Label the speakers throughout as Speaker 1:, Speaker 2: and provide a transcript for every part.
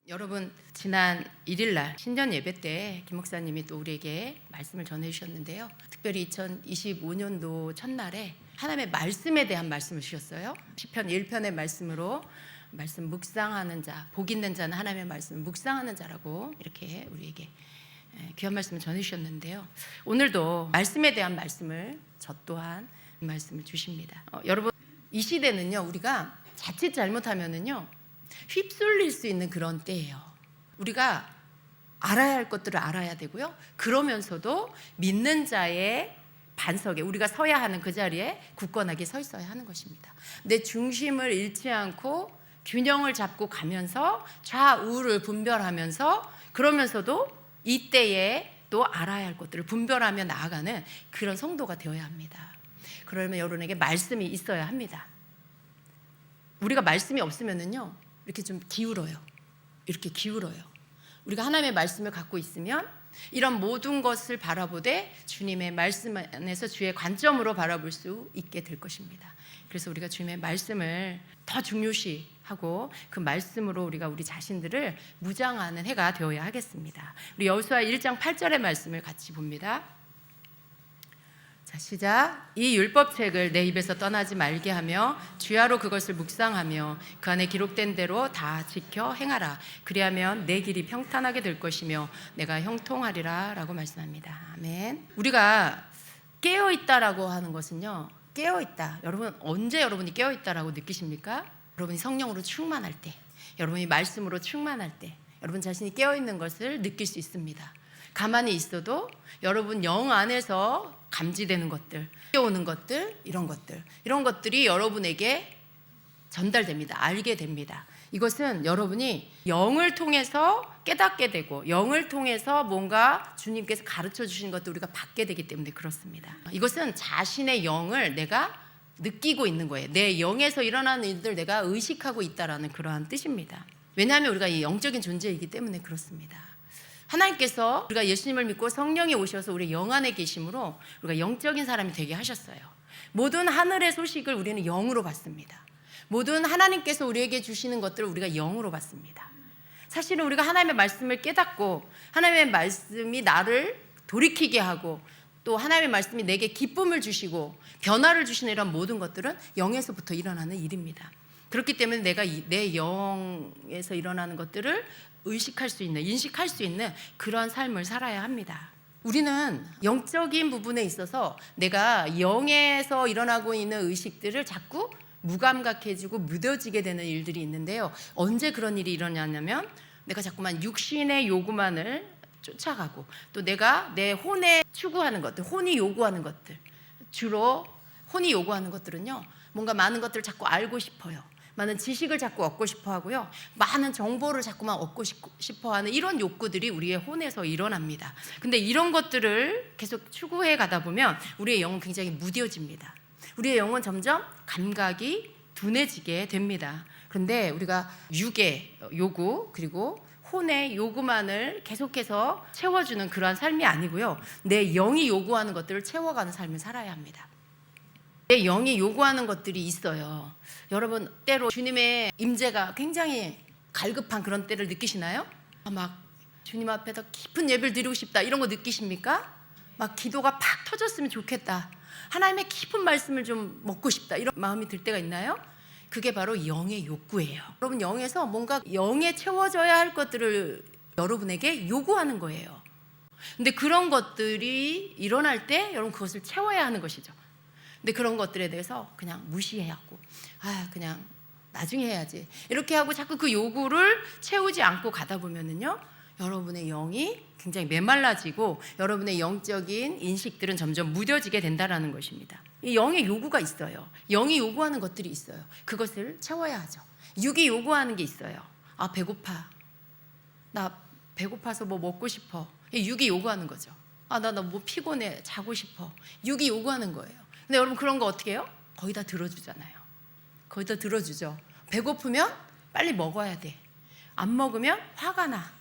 Speaker 1: 여러분, 지난 1일날 신년 예배 때 김 목사님이 또 우리에게 말씀을 전해주셨는데요. 특별히 2025년도 첫날에 하나님의 말씀에 대한 말씀을 주셨어요. 시편 1편의 말씀으로 말씀 묵상하는 자, 복 있는 자는 하나님의 말씀을 묵상하는 자라고 이렇게 우리에게 귀한 말씀을 전해주셨는데요. 오늘도 말씀에 대한 말씀을 저 또한 말씀을 주십니다. 여러분, 이 시대는요, 우리가 자칫 잘못하면은요 휩쓸릴 수 있는 그런 때예요. 우리가 알아야 할 것들을 알아야 되고요. 그러면서도 믿는 자의 반석에 우리가 서야 하는 그 자리에 굳건하게 서 있어야 하는 것입니다. 내 중심을 잃지 않고 균형을 잡고 가면서 좌우를 분별하면서 그러면서도 이때에 또 알아야 할 것들을 분별하며 나아가는 그런 성도가 되어야 합니다. 그러면 여러분에게 말씀이 있어야 합니다. 우리가 말씀이 없으면은요 이렇게 좀 기울어요. 이렇게 기울어요. 우리가 하나님의 말씀을 갖고 있으면 이런 모든 것을 바라보되 주님의 말씀 안에서 주의 관점으로 바라볼 수 있게 될 것입니다. 그래서 우리가 주님의 말씀을 더 중요시하고 그 말씀으로 우리가 우리 자신들을 무장하는 해가 되어야 하겠습니다. 우리 여호수아 1장 8절의 말씀을 같이 봅니다. 자, 시작. 이 율법책을 내 입에서 떠나지 말게 하며 주야로 그것을 묵상하며 그 안에 기록된 대로 다 지켜 행하라. 그리하면 내 길이 평탄하게 될 것이며 내가 형통하리라 라고 말씀합니다. 아멘. 우리가 깨어있다라고 하는 것은요, 깨어있다. 여러분, 언제 여러분이 깨어있다라고 느끼십니까? 여러분이 성령으로 충만할 때, 여러분이 말씀으로 충만할 때 여러분 자신이 깨어있는 것을 느낄 수 있습니다. 가만히 있어도 여러분 영 안에서 감지되는 것들, 깨어오는 것들, 이런 것들이 여러분에게 전달됩니다. 알게 됩니다. 이것은 여러분이 영을 통해서 깨닫게 되고 영을 통해서 뭔가 주님께서 가르쳐 주신 것도 우리가 받게 되기 때문에 그렇습니다. 이것은 자신의 영을 내가 느끼고 있는 거예요. 내 영에서 일어나는 일들 내가 의식하고 있다라는 그러한 뜻입니다. 왜냐하면 우리가 이 영적인 존재이기 때문에 그렇습니다. 하나님께서 우리가 예수님을 믿고 성령이 오셔서 우리 영 안에 계심으로 우리가 영적인 사람이 되게 하셨어요. 모든 하늘의 소식을 우리는 영으로 받습니다. 모든 하나님께서 우리에게 주시는 것들을 우리가 영으로 받습니다. 사실은 우리가 하나님의 말씀을 깨닫고 하나님의 말씀이 나를 돌이키게 하고 또 하나님의 말씀이 내게 기쁨을 주시고 변화를 주시는 이런 모든 것들은 영에서부터 일어나는 일입니다. 그렇기 때문에 내가 내 영에서 일어나는 것들을 의식할 수 있는, 인식할 수 있는 그런 삶을 살아야 합니다. 우리는 영적인 부분에 있어서 내가 영에서 일어나고 있는 의식들을 자꾸 무감각해지고 무뎌지게 되는 일들이 있는데요. 언제 그런 일이 일어나냐면 내가 자꾸만 육신의 요구만을 쫓아가고 또 내가 내 혼에 추구하는 것들, 혼이 요구하는 것들, 주로 혼이 요구하는 것들은요, 뭔가 많은 것들을 자꾸 알고 싶어요. 많은 지식을 자꾸 얻고 싶어 하고요. 많은 정보를 자꾸만 얻고 싶어 하는 이런 욕구들이 우리의 혼에서 일어납니다. 근데 이런 것들을 계속 추구해 가다 보면 우리의 영은 굉장히 무뎌집니다. 우리의 영은 점점 감각이 둔해지게 됩니다. 그런데 우리가 육의 요구 그리고 혼의 요구만을 계속해서 채워주는 그러한 삶이 아니고요. 내 영이 요구하는 것들을 채워가는 삶을 살아야 합니다. 내 영이 요구하는 것들이 있어요. 여러분, 때로 주님의 임재가 굉장히 갈급한 그런 때를 느끼시나요? 막 주님 앞에서 깊은 예배를 드리고 싶다 이런 거 느끼십니까? 막 기도가 팍 터졌으면 좋겠다, 하나님의 깊은 말씀을 좀 먹고 싶다 이런 마음이 들 때가 있나요? 그게 바로 영의 욕구예요. 여러분, 영에서 뭔가 영에 채워져야 할 것들을 여러분에게 요구하는 거예요. 근데 그런 것들이 일어날 때 여러분 그것을 채워야 하는 것이죠. 근데 그런 것들에 대해서 그냥 무시해하고 그냥 나중에 해야지 이렇게 하고 자꾸 그 요구를 채우지 않고 가다 보면은요 여러분의 영이 굉장히 메말라지고 여러분의 영적인 인식들은 점점 무뎌지게 된다는 것입니다. 이 영의 요구가 있어요. 영이 요구하는 것들이 있어요. 그것을 채워야 하죠. 육이 요구하는 게 있어요. 배고파, 나 배고파서 뭐 먹고 싶어. 육이 요구하는 거죠. 나 뭐 피곤해, 자고 싶어. 육이 요구하는 거예요. 근데 여러분 그런 거 어떻게 해요? 거의 다 들어주잖아요. 거의 다 들어주죠. 배고프면 빨리 먹어야 돼. 안 먹으면 화가 나.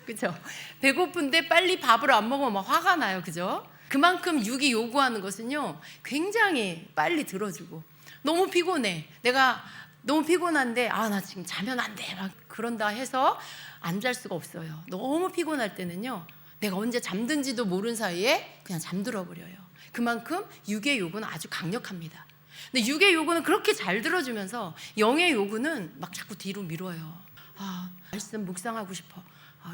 Speaker 1: 그죠? 배고픈데 빨리 밥을 안 먹으면 막 화가 나요. 그죠? 그만큼 육이 요구하는 것은요 굉장히 빨리 들어주고, 너무 피곤해, 내가 너무 피곤한데 나 지금 자면 안 돼 막 그런다 해서 안 잘 수가 없어요. 너무 피곤할 때는요, 내가 언제 잠든지도 모르는 사이에 그냥 잠들어 버려요. 그만큼 육의 요구는 아주 강력합니다. 근데 육의 요구는 그렇게 잘 들어주면서 영의 요구는 막 자꾸 뒤로 미뤄요. 말씀 묵상하고 싶어.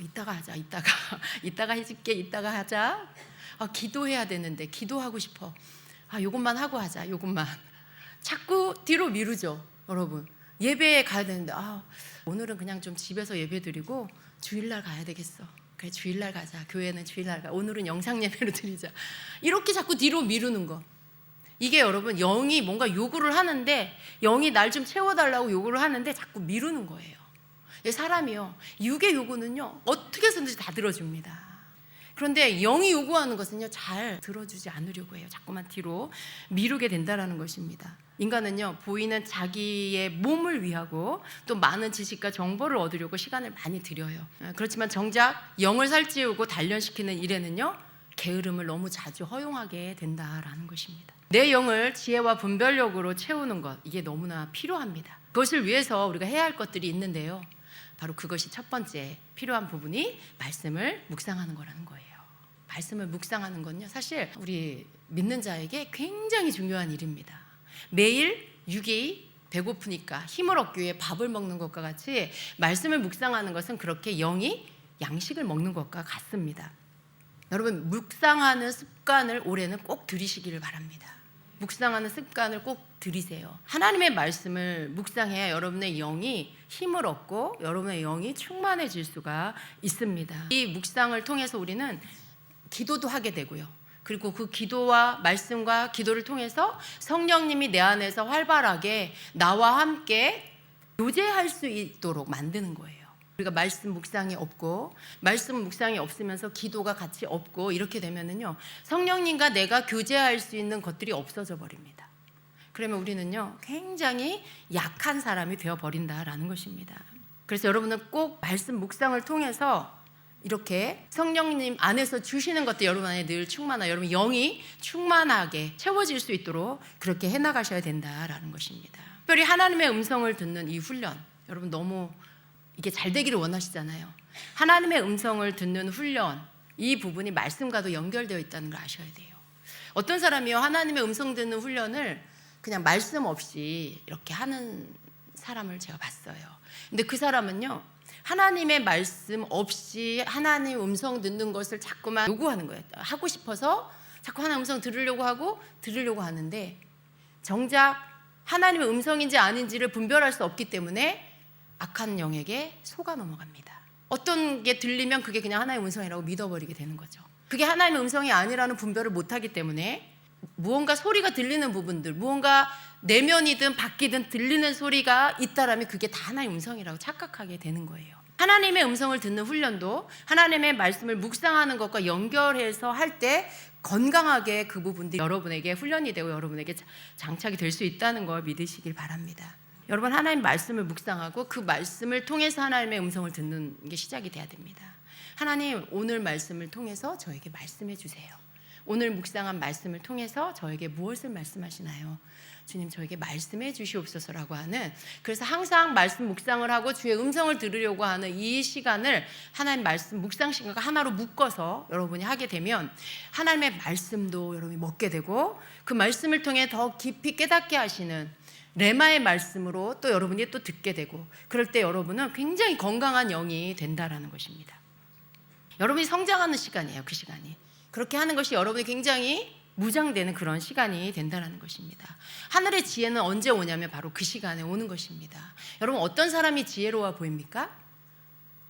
Speaker 1: 이따가 하자. 이따가 해줄게. 이따가 하자. 기도해야 되는데 기도하고 싶어. 요것만 하고 하자. 요것만. 자꾸 뒤로 미루죠, 여러분. 예배에 가야 되는데 오늘은 그냥 좀 집에서 예배 드리고 주일날 가야 되겠어. 그래, 주일날 가자. 교회는 주일날 가. 오늘은 영상 예배로 드리자. 이렇게 자꾸 뒤로 미루는 거. 이게 여러분, 영이 뭔가 요구를 하는데, 영이 날 좀 채워달라고 요구를 하는데 자꾸 미루는 거예요. 사람이요, 육의 요구는요 어떻게 해서든지 다 들어줍니다. 그런데 영이 요구하는 것은요 잘 들어주지 않으려고 해요. 자꾸만 뒤로 미루게 된다는 것입니다. 인간은요 보이는 자기의 몸을 위하고 또 많은 지식과 정보를 얻으려고 시간을 많이 들여요. 그렇지만 정작 영을 살찌우고 단련시키는 일에는요 게으름을 너무 자주 허용하게 된다라는 것입니다. 내 영을 지혜와 분별력으로 채우는 것, 이게 너무나 필요합니다. 그것을 위해서 우리가 해야 할 것들이 있는데요, 바로 그것이 첫 번째 필요한 부분이 말씀을 묵상하는 거라는 거예요. 말씀을 묵상하는 건요 사실 우리 믿는 자에게 굉장히 중요한 일입니다. 매일 육이 배고프니까 힘을 얻기 위해 밥을 먹는 것과 같이 말씀을 묵상하는 것은 그렇게 영이 양식을 먹는 것과 같습니다. 여러분, 묵상하는 습관을 올해는 꼭 들이시기를 바랍니다. 묵상하는 습관을 꼭 들이세요. 하나님의 말씀을 묵상해야 여러분의 영이 힘을 얻고 여러분의 영이 충만해질 수가 있습니다. 이 묵상을 통해서 우리는 기도도 하게 되고요, 그리고 그 기도와 말씀과 기도를 통해서 성령님이 내 안에서 활발하게 나와 함께 교제할 수 있도록 만드는 거예요. 우리가 말씀 묵상이 없고, 말씀 묵상이 없으면서 기도가 같이 없고, 이렇게 되면은요 성령님과 내가 교제할 수 있는 것들이 없어져 버립니다. 그러면 우리는요 굉장히 약한 사람이 되어 버린다라는 것입니다. 그래서 여러분은 꼭 말씀 묵상을 통해서 이렇게 성령님 안에서 주시는 것들 여러분 안에 늘 충만하고 여러분 영이 충만하게 채워질 수 있도록 그렇게 해나가셔야 된다라는 것입니다. 특별히 하나님의 음성을 듣는 이 훈련, 여러분 너무 이게 잘 되기를 원하시잖아요. 하나님의 음성을 듣는 훈련, 이 부분이 말씀과도 연결되어 있다는 걸 아셔야 돼요. 어떤 사람이요 하나님의 음성 듣는 훈련을 그냥 말씀 없이 이렇게 하는 사람을 제가 봤어요. 근데 그 사람은요 하나님의 말씀 없이 하나님 음성 듣는 것을 자꾸만 요구하는 거예요. 하고 싶어서 자꾸 하나님 음성 들으려고 하는데 정작 하나님의 음성인지 아닌지를 분별할 수 없기 때문에 악한 영에게 속아 넘어갑니다. 어떤 게 들리면 그게 그냥 하나님의 음성이라고 믿어버리게 되는 거죠. 그게 하나님의 음성이 아니라는 분별을 못하기 때문에 무언가 소리가 들리는 부분들, 무언가 내면이든 밖이든 들리는 소리가 있다라면 그게 다 하나님의 음성이라고 착각하게 되는 거예요. 하나님의 음성을 듣는 훈련도 하나님의 말씀을 묵상하는 것과 연결해서 할 때 건강하게 그 부분들이 여러분에게 훈련이 되고 여러분에게 장착이 될 수 있다는 걸 믿으시길 바랍니다. 여러분, 하나님 말씀을 묵상하고 그 말씀을 통해서 하나님의 음성을 듣는 게 시작이 돼야 됩니다. 하나님, 오늘 말씀을 통해서 저에게 말씀해 주세요. 오늘 묵상한 말씀을 통해서 저에게 무엇을 말씀하시나요? 주님, 저에게 말씀해 주시옵소서라고 하는, 그래서 항상 말씀 묵상을 하고 주의 음성을 들으려고 하는 이 시간을 하나님 말씀 묵상 시간과 하나로 묶어서 여러분이 하게 되면 하나님의 말씀도 여러분이 먹게 되고 그 말씀을 통해 더 깊이 깨닫게 하시는 레마의 말씀으로 또 여러분이 또 듣게 되고, 그럴 때 여러분은 굉장히 건강한 영이 된다라는 것입니다. 여러분이 성장하는 시간이에요. 그 시간이 그렇게 하는 것이 여러분이 굉장히 무장되는 그런 시간이 된다는 것입니다. 하늘의 지혜는 언제 오냐면 바로 그 시간에 오는 것입니다. 여러분, 어떤 사람이 지혜로워 보입니까?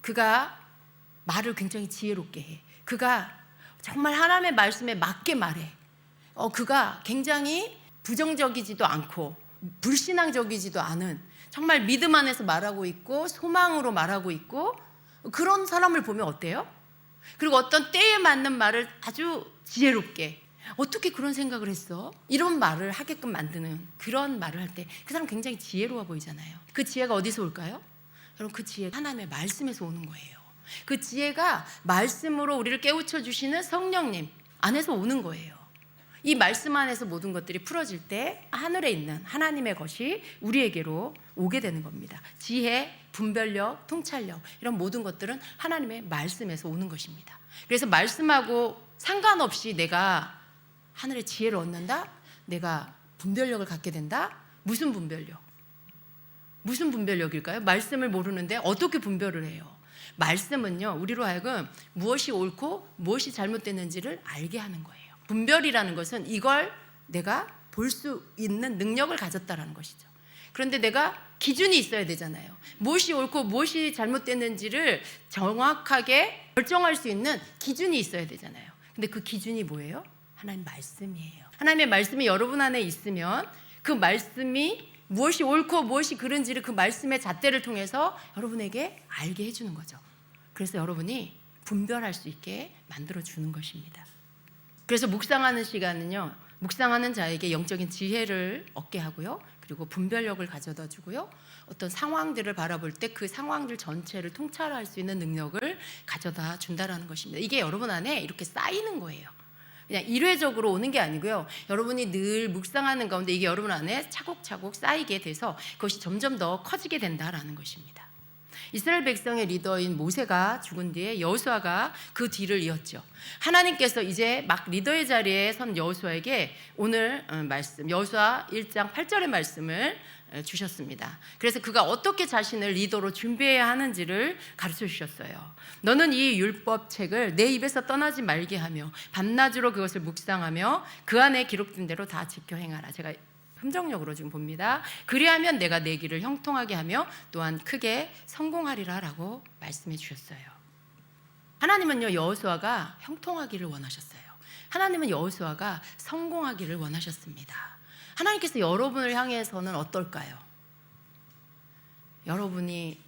Speaker 1: 그가 말을 굉장히 지혜롭게 해. 그가 정말 하나님의 말씀에 맞게 말해. 그가 굉장히 부정적이지도 않고 불신앙적이지도 않은, 정말 믿음 안에서 말하고 있고 소망으로 말하고 있고, 그런 사람을 보면 어때요? 그리고 어떤 때에 맞는 말을 아주 지혜롭게, 어떻게 그런 생각을 했어? 이런 말을 하게끔 만드는 그런 말을 할 때 그 사람 굉장히 지혜로워 보이잖아요. 그 지혜가 어디서 올까요? 여러분, 그 지혜가 하나님의 말씀에서 오는 거예요. 그 지혜가 말씀으로 우리를 깨우쳐 주시는 성령님 안에서 오는 거예요. 이 말씀 안에서 모든 것들이 풀어질 때 하늘에 있는 하나님의 것이 우리에게로 오게 되는 겁니다. 지혜, 분별력, 통찰력 이런 모든 것들은 하나님의 말씀에서 오는 것입니다. 그래서 말씀하고 상관없이 내가 하늘의 지혜를 얻는다? 내가 분별력을 갖게 된다? 무슨 분별력? 무슨 분별력일까요? 말씀을 모르는데 어떻게 분별을 해요? 말씀은요, 우리로 하여금 무엇이 옳고 무엇이 잘못됐는지를 알게 하는 거예요. 분별이라는 것은 이걸 내가 볼 수 있는 능력을 가졌다라는 것이죠. 그런데 내가 기준이 있어야 되잖아요. 무엇이 옳고 무엇이 잘못됐는지를 정확하게 결정할 수 있는 기준이 있어야 되잖아요. 근데 그 기준이 뭐예요? 하나님 말씀이에요. 하나님의 말씀이 여러분 안에 있으면 그 말씀이 무엇이 옳고 무엇이 그른지를 그 말씀의 잣대를 통해서 여러분에게 알게 해주는 거죠. 그래서 여러분이 분별할 수 있게 만들어주는 것입니다. 그래서 묵상하는 시간은요, 묵상하는 자에게 영적인 지혜를 얻게 하고요, 그리고 분별력을 가져다 주고요, 어떤 상황들을 바라볼 때 그 상황들 전체를 통찰할 수 있는 능력을 가져다 준다라는 것입니다. 이게 여러분 안에 이렇게 쌓이는 거예요. 그냥 일회적으로 오는 게 아니고요, 여러분이 늘 묵상하는 가운데 이게 여러분 안에 차곡차곡 쌓이게 돼서 그것이 점점 더 커지게 된다라는 것입니다. 이스라엘 백성의 리더인 모세가 죽은 뒤에 여호수아가 그 뒤를 이었죠. 하나님께서 이제 막 리더의 자리에 선 여호수아에게 오늘 말씀, 여호수아 1장 8절의 말씀을 주셨습니다. 그래서 그가 어떻게 자신을 리더로 준비해야 하는지를 가르쳐 주셨어요. 너는 이 율법책을 내 입에서 떠나지 말게 하며 밤낮으로 그것을 묵상하며 그 안에 기록된 대로 다 지켜 행하라. 제가 함정역으로 지금 봅니다. 그리하면 내가 내 길을 형통하게 하며 또한 크게 성공하리라 라고 말씀해 주셨어요. 하나님은요, 여호수아가 형통하기를 원하셨어요. 하나님은 여호수아가 성공하기를 원하셨습니다. 하나님께서 여러분을 향해서는 어떨까요? 여러분이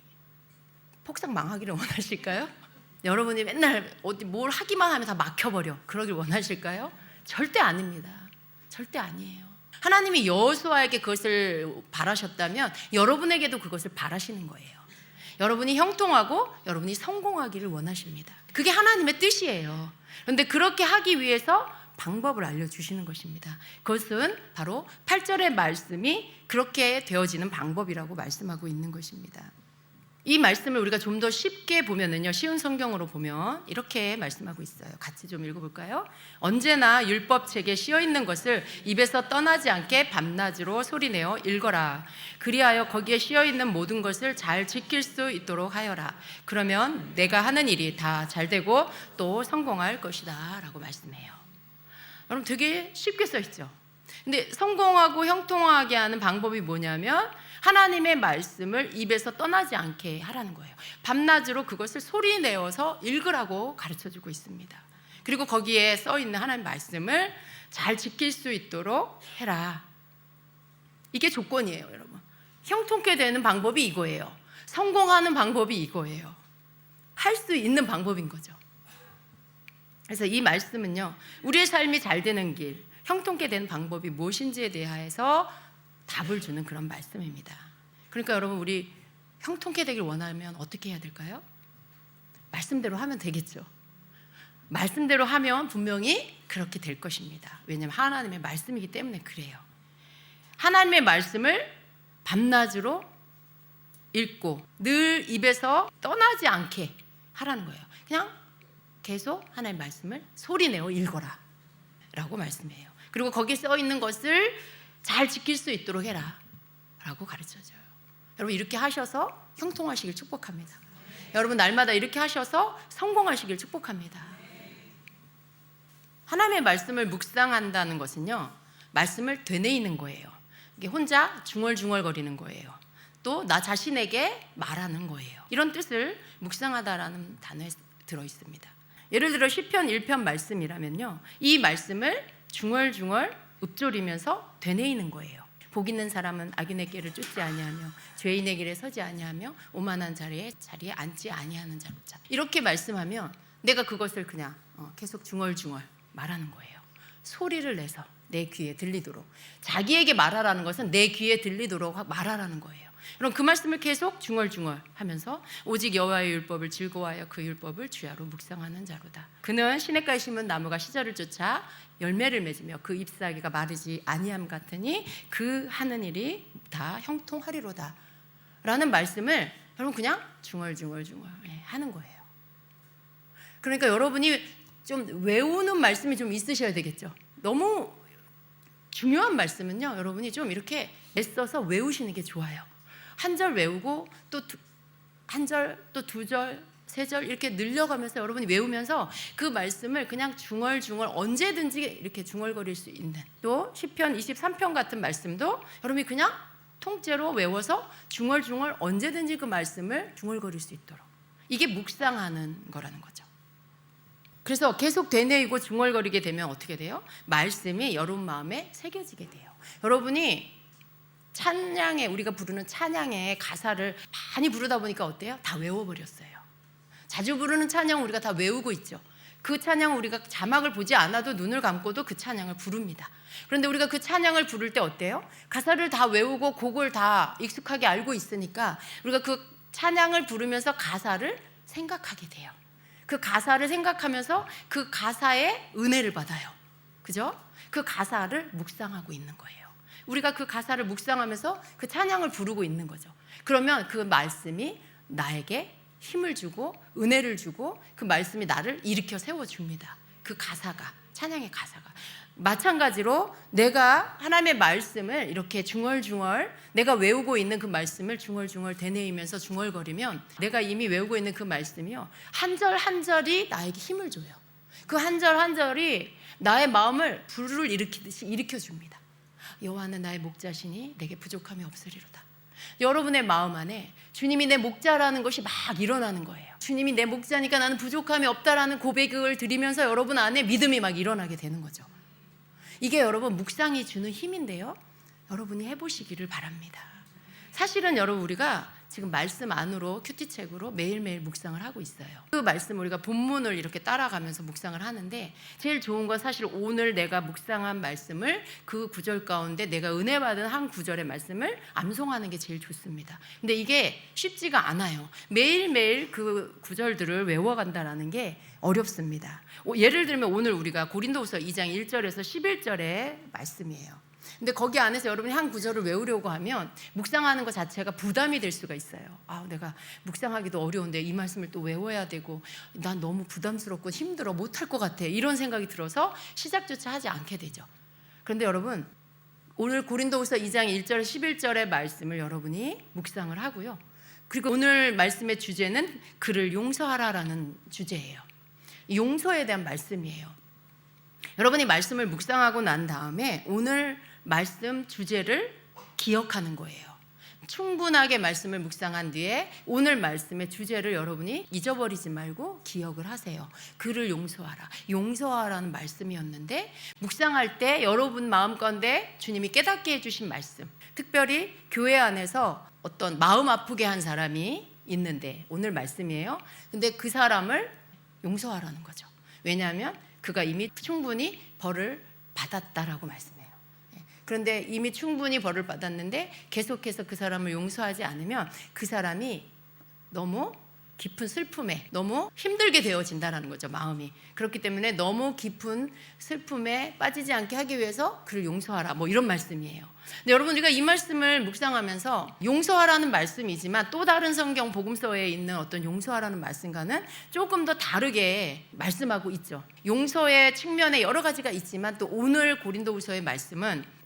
Speaker 1: 폭삭 망하기를 원하실까요? 여러분이 맨날 어디 뭘 하기만 하면 다 막혀버려, 그러길 원하실까요? 절대 아닙니다. 절대 아니에요. 하나님이 여호수아에게 그것을 바라셨다면 여러분에게도 그것을 바라시는 거예요. 여러분이 형통하고 여러분이 성공하기를 원하십니다. 그게 하나님의 뜻이에요. 그런데 그렇게 하기 위해서 방법을 알려주시는 것입니다. 그것은 바로 8절의 말씀이 그렇게 되어지는 방법이라고 말씀하고 있는 것입니다. 이 말씀을 우리가 좀 더 쉽게 보면은요, 쉬운 성경으로 보면 이렇게 말씀하고 있어요. 같이 좀 읽어볼까요? 언제나 율법책에 씌어있는 것을 입에서 떠나지 않게 밤낮으로 소리내어 읽어라. 그리하여 거기에 씌어있는 모든 것을 잘 지킬 수 있도록 하여라. 그러면 내가 하는 일이 다 잘되고 또 성공할 것이다 라고 말씀해요. 여러분, 되게 쉽게 써있죠. 근데 성공하고 형통하게 하는 방법이 뭐냐면 하나님의 말씀을 입에서 떠나지 않게 하라는 거예요. 밤낮으로 그것을 소리내어서 읽으라고 가르쳐주고 있습니다. 그리고 거기에 써있는 하나님의 말씀을 잘 지킬 수 있도록 해라. 이게 조건이에요, 여러분. 형통케 되는 방법이 이거예요. 성공하는 방법이 이거예요. 할 수 있는 방법인 거죠. 그래서 이 말씀은요, 우리의 삶이 잘 되는 길, 형통케 되는 방법이 무엇인지에 대해서 답을 주는 그런 말씀입니다. 그러니까 여러분, 우리 형통케 되길 원하면 어떻게 해야 될까요? 말씀대로 하면 되겠죠. 말씀대로 하면 분명히 그렇게 될 것입니다. 왜냐하면 하나님의 말씀이기 때문에 그래요. 하나님의 말씀을 밤낮으로 읽고 늘 입에서 떠나지 않게 하라는 거예요. 그냥 계속 하나님의 말씀을 소리내어 읽어라 라고 말씀해요. 그리고 거기에 써있는 것을 잘 지킬 수 있도록 해라 라고 가르쳐줘요. 여러분, 이렇게 하셔서 형통하시길 축복합니다. 여러분, 날마다 이렇게 하셔서 성공하시길 축복합니다. 하나님의 말씀을 묵상한다는 것은요, 말씀을 되뇌이는 거예요. 이게 혼자 중얼중얼거리는 거예요. 또 나 자신에게 말하는 거예요. 이런 뜻을 묵상하다라는 단어에 들어있습니다. 예를 들어 시편 1편 말씀이라면요, 이 말씀을 중얼중얼 읊조리면서 되뇌이는 거예요. 복 있는 사람은 악인의 길을 쫓지 아니하며 죄인의 길에 서지 아니하며 오만한 자리에 앉지 아니하는 자로자. 이렇게 말씀하면 내가 그것을 그냥 계속 중얼중얼 말하는 거예요. 소리를 내서 내 귀에 들리도록. 자기에게 말하라는 것은 내 귀에 들리도록 말하라는 거예요. 그럼 그 말씀을 계속 중얼중얼 하면서 오직 여호와의 율법을 즐거워하여 그 율법을 주야로 묵상하는 자로다. 그는 시냇가에 심은 나무가 시절을 쫓아 열매를 맺으며 그 잎사귀가 마르지 아니함 같으니 그 하는 일이 다 형통하리로다 라는 말씀을 여러분 그냥 중얼중얼 하는 거예요. 그러니까 여러분이 좀 외우는 말씀이 좀 있으셔야 되겠죠. 너무 중요한 말씀은요, 여러분이 좀 이렇게 애써서 외우시는 게 좋아요. 한 절 외우고 또 한 절, 또 두 절, 세 절 이렇게 늘려가면서 여러분이 외우면서 그 말씀을 그냥 중얼중얼 언제든지 이렇게 중얼거릴 수 있는, 또 시편 23편 같은 말씀도 여러분이 그냥 통째로 외워서 중얼중얼 언제든지 그 말씀을 중얼거릴 수 있도록, 이게 묵상하는 거라는 거죠. 그래서 계속 되뇌이고 중얼거리게 되면 어떻게 돼요? 말씀이 여러분 마음에 새겨지게 돼요. 여러분이 찬양에, 우리가 부르는 찬양의 가사를 많이 부르다 보니까 어때요? 다 외워버렸어요. 자주 부르는 찬양 우리가 다 외우고 있죠. 그 찬양 우리가 자막을 보지 않아도 눈을 감고도 그 찬양을 부릅니다. 그런데 우리가 그 찬양을 부를 때 어때요? 가사를 다 외우고 곡을 다 익숙하게 알고 있으니까 우리가 그 찬양을 부르면서 가사를 생각하게 돼요. 그 가사를 생각하면서 그 가사에 은혜를 받아요. 그죠? 그 가사를 묵상하고 있는 거예요. 우리가 그 가사를 묵상하면서 그 찬양을 부르고 있는 거죠. 그러면 그 말씀이 나에게 힘을 주고 은혜를 주고 그 말씀이 나를 일으켜 세워줍니다. 그 가사가, 찬양의 가사가. 마찬가지로 내가 하나님의 말씀을 이렇게 중얼중얼, 내가 외우고 있는 그 말씀을 중얼중얼 되뇌이면서 중얼거리면 내가 이미 외우고 있는 그 말씀이요, 한 절 한 절이 나에게 힘을 줘요. 그 한 절 한 절이 나의 마음을 불을 일으키듯이 일으켜줍니다. 여호와는 나의 목자시니 내게 부족함이 없으리로다. 여러분의 마음 안에 주님이 내 목자라는 것이 막 일어나는 거예요. 주님이 내 목자니까 나는 부족함이 없다라는 고백을 드리면서 여러분 안에 믿음이 막 일어나게 되는 거죠. 이게 여러분 묵상이 주는 힘인데요, 여러분이 해보시기를 바랍니다. 사실은 여러분 우리가 지금 말씀 안으로 큐티책으로 매일매일 묵상을 하고 있어요. 그 말씀 우리가 본문을 이렇게 따라가면서 묵상을 하는데, 제일 좋은 건 사실 오늘 내가 묵상한 말씀을 그 구절 가운데 내가 은혜 받은 한 구절의 말씀을 암송하는 게 제일 좋습니다. 근데 이게 쉽지가 않아요. 매일매일 그 구절들을 외워간다라는 게 어렵습니다. 예를 들면 오늘 우리가 고린도후서 2장 1절에서 11절의 말씀이에요. 근데 거기 안에서 여러분이 한 구절을 외우려고 하면 묵상하는 것 자체가 부담이 될 수가 있어요. 내가 묵상하기도 어려운데 이 말씀을 또 외워야 되고 난 너무 부담스럽고 힘들어, 못할 것 같아, 이런 생각이 들어서 시작조차 하지 않게 되죠. 그런데 여러분 오늘 고린도후서 2장 1절 11절의 말씀을 여러분이 묵상을 하고요, 그리고 오늘 말씀의 주제는 그를 용서하라라는 주제예요. 용서에 대한 말씀이에요. 여러분이 말씀을 묵상하고 난 다음에 오늘 말씀 주제를 기억하는 거예요. 충분하게 말씀을 묵상한 뒤에 오늘 말씀의 주제를 여러분이 잊어버리지 말고 기억을 하세요. 그를 용서하라. 용서하라는 말씀이었는데, 묵상할 때 여러분 마음 가운데 주님이 깨닫게 해주신 말씀, 특별히 교회 안에서 어떤 마음 아프게 한 사람이 있는데 오늘 말씀이에요. 근데 그 사람을 용서하라는 거죠. 왜냐하면 그가 이미 충분히 벌을 받았다라고 말씀해요. 그런데 이미 충분히 벌을 받았는데 계속해서 그 사람을 용서하지 않으면 그 사람이 너무 깊은 슬픔에, 너무 힘들게 되어진다라는 거죠, 마음이. 그렇기 때문에 너무 깊은 슬픔에 빠지지 않게 하기 위해서 그를 용서하라, 뭐 이런 말씀이에요. 근데 여러분, 우리가 이 말씀을 묵상하면서 용서하라는 말씀이지만 또 다른 성경 복음서에 있는 어떤 용서하라는 말씀과는 조금 더 다르게 말씀하고 있죠. 용서의 측면에 여러 가지가 있지만 또 오늘 고린도후서의 말씀은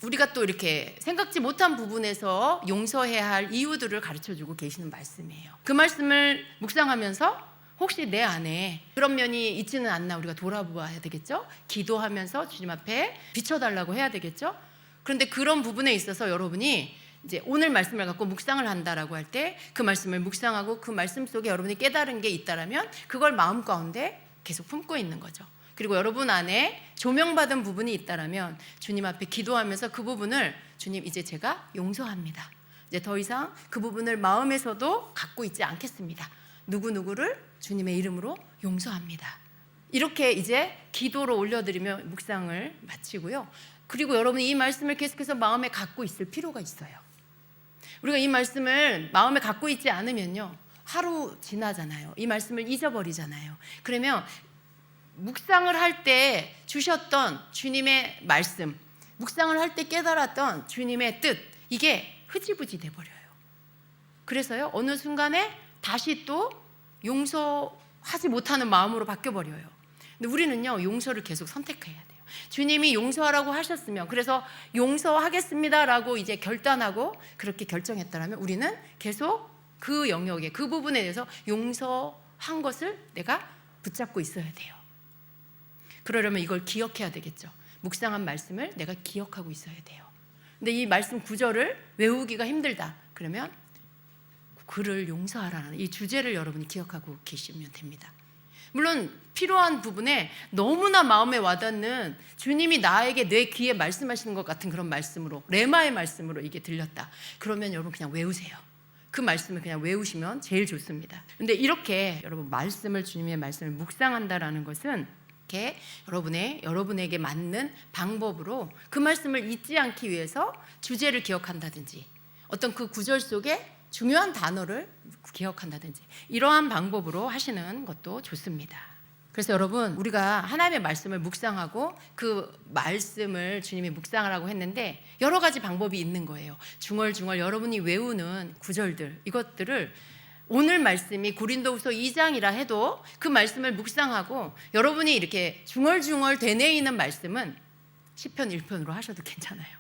Speaker 1: 우리가 또 이렇게 생각지 못한 부분에서 용서해야 할 이유들을 가르쳐주고 계시는 말씀이에요. 그 말씀을 묵상하면서 혹시 내 안에 그런 면이 있지는 않나 우리가 돌아보아야 되겠죠. 기도하면서 주님 앞에 비춰달라고 해야 되겠죠. 그런데 그런 부분에 있어서 여러분이 이제 오늘 말씀을 갖고 묵상을 한다라고 할 때 그 말씀을 묵상하고 그 말씀 속에 여러분이 깨달은 게 있다라면 그걸 마음 가운데 계속 품고 있는 거죠. 그리고 여러분 안에 조명받은 부분이 있다라면 주님 앞에 기도하면서 그 부분을 주님, 이제 제가 용서합니다. 이제 더 이상 그 부분을 마음에서도 갖고 있지 않겠습니다. 누구누구를 주님의 이름으로 용서합니다. 이렇게 이제 기도로 올려드리며 묵상을 마치고요. 그리고 여러분이 이 말씀을 계속해서 마음에 갖고 있을 필요가 있어요. 우리가 이 말씀을 마음에 갖고 있지 않으면요, 하루 지나잖아요. 이 말씀을 잊어버리잖아요. 그러면 묵상을 할 때 주셨던 주님의 말씀, 묵상을 할 때 깨달았던 주님의 뜻, 이게 흐지부지 돼버려요. 그래서요, 어느 순간에 다시 또 용서하지 못하는 마음으로 바뀌어버려요. 근데 우리는요, 용서를 계속 선택해야 돼요. 주님이 용서하라고 하셨으면, 그래서 용서하겠습니다라고 이제 결단하고 그렇게 결정했다면 우리는 계속 그 영역에, 그 부분에 대해서 용서한 것을 내가 붙잡고 있어야 돼요. 그러려면 이걸 기억해야 되겠죠. 묵상한 말씀을 내가 기억하고 있어야 돼요. 근데 이 말씀 구절을 외우기가 힘들다. 그러면 그를 용서하라는 이 주제를 여러분이 기억하고 계시면 됩니다. 물론 필요한 부분에 너무나 마음에 와닿는 주님이 나에게 내 귀에 말씀하시는 것 같은 그런 말씀으로, 레마의 말씀으로 이게 들렸다. 그러면 여러분 그냥 외우세요. 그 말씀을 그냥 외우시면 제일 좋습니다. 근데 이렇게 여러분 말씀을, 주님의 말씀을 묵상한다라는 것은 이렇게 여러분에게 맞는 방법으로 그 말씀을 잊지 않기 위해서 주제를 기억한다든지, 어떤 그 구절 속에 중요한 단어를 기억한다든지, 이러한 방법으로 하시는 것도 좋습니다. 그래서 여러분, 우리가 하나님의 말씀을 묵상하고 그 말씀을 주님이 묵상하라고 했는데 여러 가지 방법이 있는 거예요. 중얼중얼 여러분이 외우는 구절들, 이것들을 오늘 말씀이 고린도후서 2장이라 해도 그 말씀을 묵상하고 여러분이 이렇게 중얼중얼 되뇌이는 말씀은 시편 1편으로 하셔도 괜찮아요.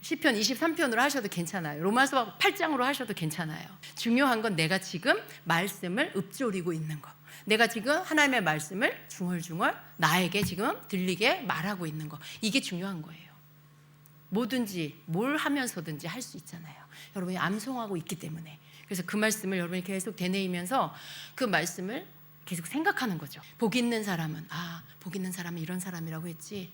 Speaker 1: 시편 23편으로 하셔도 괜찮아요. 로마서 8장으로 하셔도 괜찮아요. 중요한 건 내가 지금 말씀을 읊조리고 있는 거, 내가 지금 하나님의 말씀을 중얼중얼 나에게 지금 들리게 말하고 있는 거, 이게 중요한 거예요. 뭐든지 뭘 하면서든지 할 수 있잖아요. 여러분이 암송하고 있기 때문에. 그래서 그 말씀을 여러분이 계속 되뇌이면서 그 말씀을 계속 생각하는 거죠. 복 있는 사람은, 복 있는 사람은 이런 사람이라고 했지,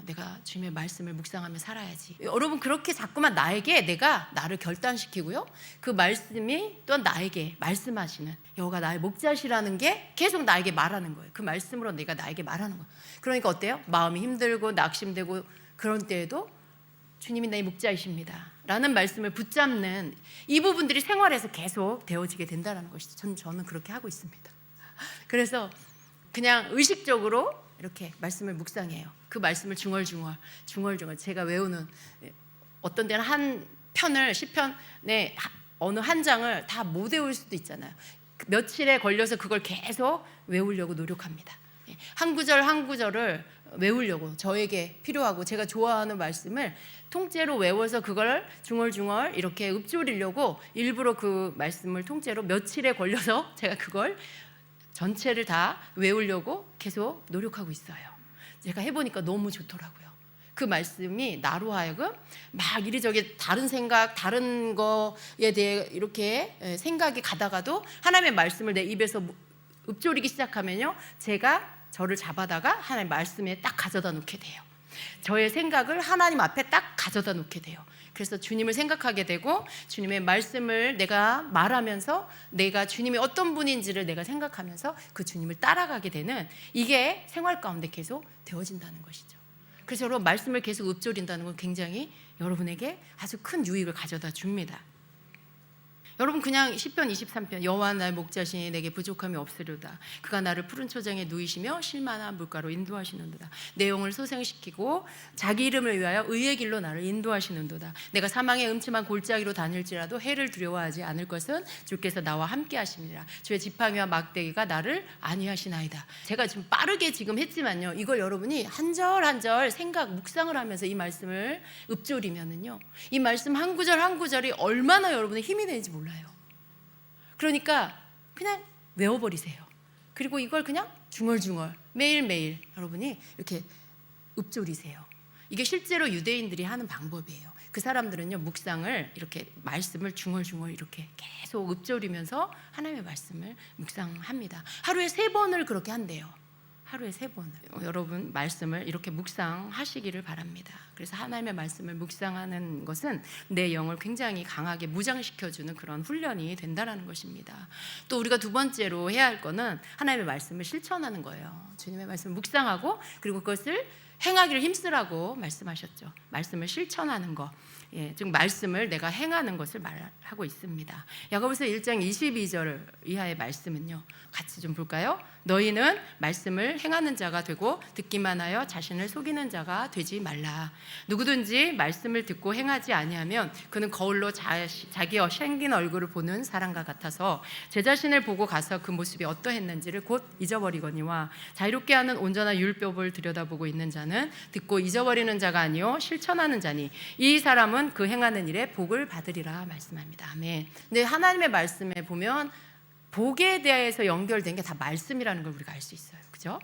Speaker 1: 내가 주님의 말씀을 묵상하며 살아야지. 여러분, 그렇게 자꾸만 나를 결단시키고요, 그 말씀이 또 나에게 말씀하시는, 여호가 나의 목자시라는 게 계속 나에게 말하는 거예요. 그 말씀으로 내가 나에게 말하는 거예요. 그러니까 어때요? 마음이 힘들고 낙심되고 그런 때에도 주님이 나의 목자이십니다 라는 말씀을 붙잡는 이 부분들이 생활에서 계속 되어지게 된다는 것이죠. 저는 그렇게 하고 있습니다. 그래서 그냥 의식적으로 이렇게 말씀을 묵상해요. 그 말씀을 중얼중얼 제가 외우는, 어떤 데는 한 편을, 시편의 어느 한 장을 다 못 외울 수도 있잖아요. 며칠에 걸려서 그걸 계속 외우려고 노력합니다. 한 구절 한 구절을 외우려고, 저에게 필요하고 제가 좋아하는 말씀을 통째로 외워서 그걸 중얼중얼 이렇게 읊조리려고 일부러 그 말씀을 통째로 며칠에 걸려서 제가 그걸 전체를 다 외우려고 계속 노력하고 있어요. 제가 해보니까 너무 좋더라고요. 그 말씀이 나로 하여금 막 이리저리 다른 생각, 다른 거에 대해 이렇게 생각이 가다가도 하나님의 말씀을 내 입에서 읊조리기 시작하면요, 제가 저를 잡아다가 하나님 말씀에 딱 가져다 놓게 돼요. 저의 생각을 하나님 앞에 딱 가져다 놓게 돼요. 그래서 주님을 생각하게 되고 주님의 말씀을 내가 말하면서 내가 주님이 어떤 분인지를 내가 생각하면서 그 주님을 따라가게 되는, 이게 생활 가운데 계속 되어진다는 것이죠. 그래서 여러분, 말씀을 계속 읊조린다는 건 굉장히 여러분에게 아주 큰 유익을 가져다 줍니다. 여러분, 그냥 시편 23편, 여호와 나의 목자시니 내게 부족함이 없으리로다. 그가 나를 푸른 초장에 누이시며 실만한 물가로 인도하시는도다. 내 영을 소생시키고 자기 이름을 위하여 의의 길로 나를 인도하시는도다. 내가 사망의 음침한 골짜기로 다닐지라도 해를 두려워하지 않을 것은 주께서 나와 함께 하심이라. 주의 지팡이와 막대기가 나를 안위하시나이다. 제가 지금 빠르게 지금 했지만요, 이걸 여러분이 한 절 한 절 생각, 묵상을 하면서 이 말씀을 읊조리면은요, 이 말씀 한 구절 한 구절이 얼마나 여러분의 힘이 되는지 몰라요. 그러니까 그냥 외워버리세요. 그리고 이걸 그냥 중얼중얼 매일매일 여러분이 이렇게 읊조리세요. 이게 실제로 유대인들이 하는 방법이에요. 그 사람들은요, 묵상을 이렇게 말씀을 중얼중얼 이렇게 계속 읊조리면서 하나님의 말씀을 묵상합니다. 하루에 3번을 그렇게 한대요. 하루에 3번을. 여러분, 말씀을 이렇게 묵상하시기를 바랍니다. 그래서 하나님의 말씀을 묵상하는 것은 내 영을 굉장히 강하게 무장시켜주는 그런 훈련이 된다는 것입니다. 또 우리가 두 번째로 해야 할 거는 하나님의 말씀을 실천하는 거예요. 주님의 말씀을 묵상하고 그리고 그것을 행하기를 힘쓰라고 말씀하셨죠. 말씀을 실천하는 거. 즉 말씀을 내가 행하는 것을 말하고 있습니다. 야고보서 1장 22절 이하의 말씀은요, 같이 좀 볼까요? 너희는 말씀을 행하는 자가 되고 듣기만 하여 자신을 속이는 자가 되지 말라. 누구든지 말씀을 듣고 행하지 아니하면 그는 거울로 자기의 생긴 얼굴을 보는 사람과 같아서 제 자신을 보고 가서 그 모습이 어떠했는지를 곧 잊어버리거니와 자유롭게 하는 온전한 율법을 들여다보고 있는 자는 듣고 잊어버리는 자가 아니요 실천하는 자니 이 사람은 그 행하는 일에 복을 받으리라 말씀합니다. 아멘. 근데 하나님의 말씀에 보면 복에 대해서 연결된 게 다 말씀이라는 걸 우리가 알 수 있어요. 그죠?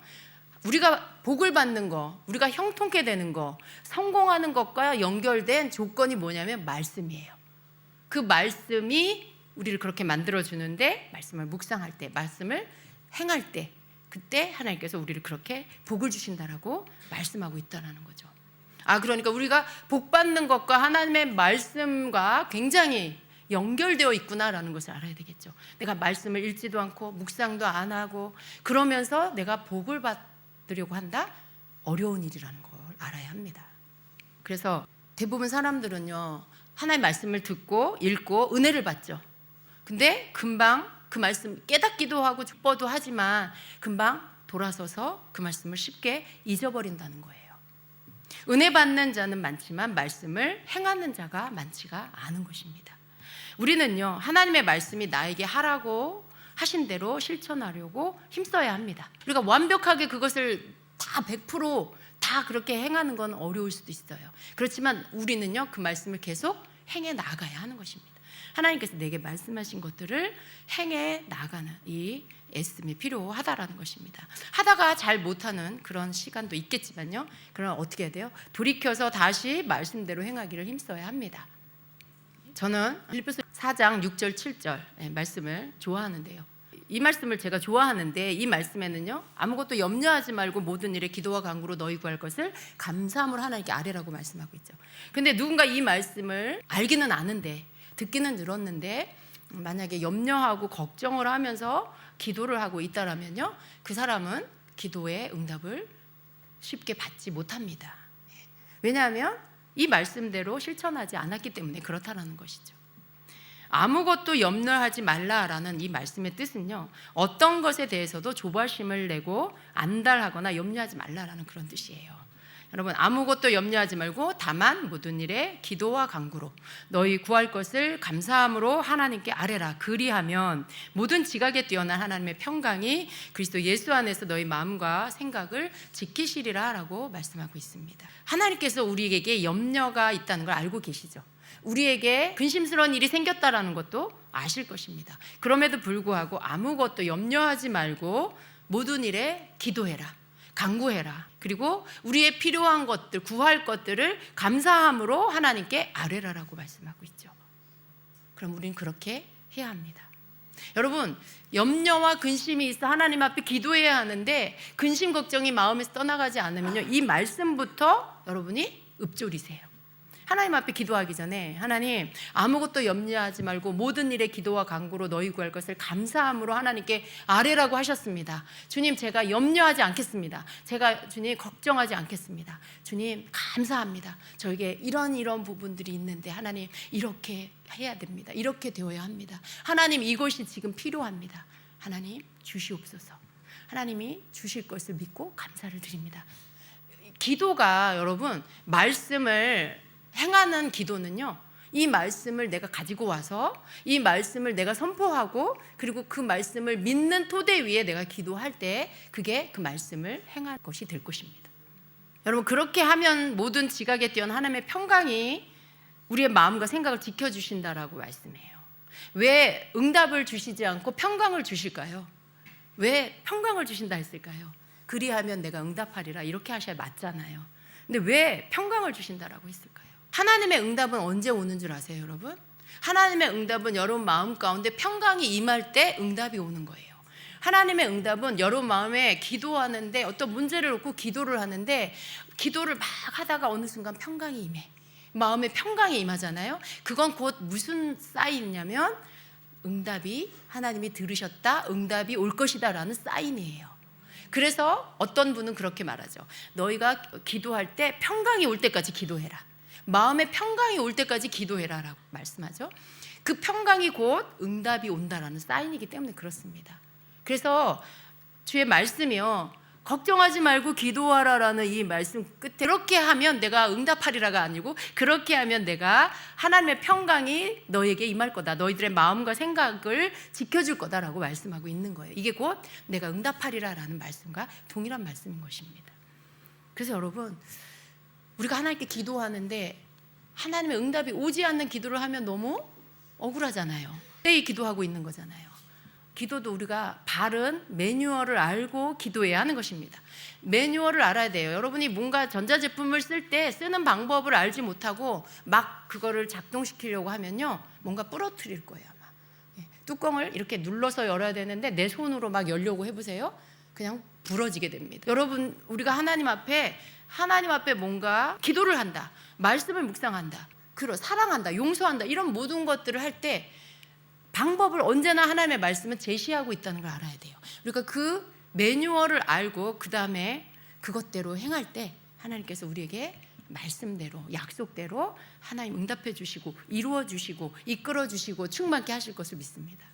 Speaker 1: 우리가 복을 받는 거, 우리가 형통케 되는 거, 성공하는 것과 연결된 조건이 뭐냐면 말씀이에요. 그 말씀이 우리를 그렇게 만들어주는데, 말씀을 묵상할 때, 말씀을 행할 때, 그때 하나님께서 우리를 그렇게 복을 주신다라고 말씀하고 있다는 거죠. 그러니까 우리가 복 받는 것과 하나님의 말씀과 굉장히 연결되어 있구나라는 것을 알아야 되겠죠. 내가 말씀을 읽지도 않고 묵상도 안 하고 그러면서 내가 복을 받으려고 한다? 어려운 일이라는 걸 알아야 합니다. 그래서 대부분 사람들은요, 하나님의 말씀을 듣고 읽고 은혜를 받죠. 근데 금방 그 말씀 깨닫기도 하고 축복도 하지만 금방 돌아서서 그 말씀을 쉽게 잊어버린다는 거예요. 은혜 받는 자는 많지만 말씀을 행하는 자가 많지가 않은 것입니다. 우리는요, 하나님의 말씀이 나에게 하라고 하신 대로 실천하려고 힘써야 합니다. 우리가 완벽하게 그것을 다 100% 그렇게 행하는 건 어려울 수도 있어요. 그렇지만 우리는요, 그 말씀을 계속 행해 나가야 하는 것입니다. 하나님께서 내게 말씀하신 것들을 행해 나가는 이 애씀이 필요하다라는 것입니다. 하다가 잘 못하는 그런 시간도 있겠지만요, 그럼 어떻게 해야 돼요? 돌이켜서 다시 말씀대로 행하기를 힘써야 합니다. 저는 빌립보서 4장 6절 7절 말씀을 좋아하는데요, 이 말씀을 제가 좋아하는데, 이 말씀에는요, 아무것도 염려하지 말고 모든 일에 기도와 간구로 너희 구할 것을 감사함으로 하나님께 아뢰라고 말씀하고 있죠. 근데 누군가 이 말씀을 알기는 아는데, 듣기는 들었는데 만약에 염려하고 걱정을 하면서 기도를 하고 있다라면요, 그 사람은 기도의 응답을 쉽게 받지 못합니다. 왜냐하면 이 말씀대로 실천하지 않았기 때문에 그렇다라는 것이죠. 아무것도 염려하지 말라라는 이 말씀의 뜻은요, 어떤 것에 대해서도 조바심을 내고 안달하거나 염려하지 말라라는 그런 뜻이에요. 여러분, 아무것도 염려하지 말고 다만 모든 일에 기도와 간구로 너희 구할 것을 감사함으로 하나님께 아뢰라. 그리하면 모든 지각에 뛰어난 하나님의 평강이 그리스도 예수 안에서 너희 마음과 생각을 지키시리라 라고 말씀하고 있습니다. 하나님께서 우리에게 염려가 있다는 걸 알고 계시죠. 우리에게 근심스러운 일이 생겼다라는 것도 아실 것입니다. 그럼에도 불구하고 아무것도 염려하지 말고 모든 일에 기도해라, 간구해라. 그리고 우리의 필요한 것들, 구할 것들을 감사함으로 하나님께 아뢰라라고 말씀하고 있죠. 그럼 우리는 그렇게 해야 합니다. 여러분, 염려와 근심이 있어 하나님 앞에 기도해야 하는데 근심 걱정이 마음에서 떠나가지 않으면요, 이 말씀부터 여러분이 읊조리세요. 하나님 앞에 기도하기 전에, 하나님 아무것도 염려하지 말고 모든 일에 기도와 간구로 너희 구할 것을 감사함으로 하나님께 아뢰라고 하셨습니다. 주님, 제가 염려하지 않겠습니다. 제가 주님 걱정하지 않겠습니다. 주님 감사합니다. 저에게 이런 부분들이 있는데 하나님 이렇게 해야 됩니다. 이렇게 되어야 합니다. 하나님 이것이 지금 필요합니다. 하나님 주시옵소서. 하나님이 주실 것을 믿고 감사를 드립니다. 기도가 여러분, 말씀을 행하는 기도는요, 이 말씀을 내가 가지고 와서 이 말씀을 내가 선포하고 그리고 그 말씀을 믿는 토대 위에 내가 기도할 때 그게 그 말씀을 행할 것이 될 것입니다. 여러분, 그렇게 하면 모든 지각에 뛰어난 하나님의 평강이 우리의 마음과 생각을 지켜주신다라고 말씀해요. 왜 응답을 주시지 않고 평강을 주실까요? 왜 평강을 주신다 했을까요? 그리하면 내가 응답하리라 이렇게 하셔야 맞잖아요. 근데 왜 평강을 주신다라고 했을까요? 하나님의 응답은 언제 오는 줄 아세요, 여러분? 하나님의 응답은 여러분 마음 가운데 평강이 임할 때 응답이 오는 거예요. 하나님의 응답은 여러분 마음에 기도하는데, 어떤 문제를 놓고 기도를 하는데 기도를 막 하다가 어느 순간 평강이 임해. 마음에 평강이 임하잖아요. 그건 곧 무슨 사인이냐면 응답이, 하나님이 들으셨다, 응답이 올 것이다 라는 사인이에요. 그래서 어떤 분은 그렇게 말하죠. 너희가 기도할 때 평강이 올 때까지 기도해라. 마음의 평강이 올 때까지 기도해라라고 말씀하죠. 그 평강이 곧 응답이 온다라는 사인이기 때문에 그렇습니다. 그래서 주의 말씀이요, 걱정하지 말고 기도하라라는 이 말씀 끝에 그렇게 하면 내가 응답하리라가 아니고 그렇게 하면 내가 하나님의 평강이 너에게 임할 거다, 너희들의 마음과 생각을 지켜줄 거다라고 말씀하고 있는 거예요. 이게 곧 내가 응답하리라라는 말씀과 동일한 말씀인 것입니다. 그래서 여러분, 우리가 하나님께 기도하는데 하나님의 응답이 오지 않는 기도를 하면 너무 억울하잖아요. 때에 기도하고 있는 거잖아요. 기도도 우리가 바른 매뉴얼을 알고 기도해야 하는 것입니다. 매뉴얼을 알아야 돼요. 여러분이 뭔가 전자제품을 쓸 때 쓰는 방법을 알지 못하고 막 그거를 작동시키려고 하면요, 뭔가 부러뜨릴 거예요 아마. 뚜껑을 이렇게 눌러서 열어야 되는데 내 손으로 막 열려고 해보세요. 그냥 부러지게 됩니다. 여러분, 우리가 하나님 앞에 뭔가 기도를 한다, 말씀을 묵상한다, 그리고 사랑한다, 용서한다, 이런 모든 것들을 할 때 방법을 언제나 하나님의 말씀은 제시하고 있다는 걸 알아야 돼요. 우리가 그 매뉴얼을 알고 그 다음에 그것대로 행할 때 하나님께서 우리에게 말씀대로, 약속대로 하나님 응답해 주시고 이루어 주시고 이끌어 주시고 충만케 하실 것을 믿습니다.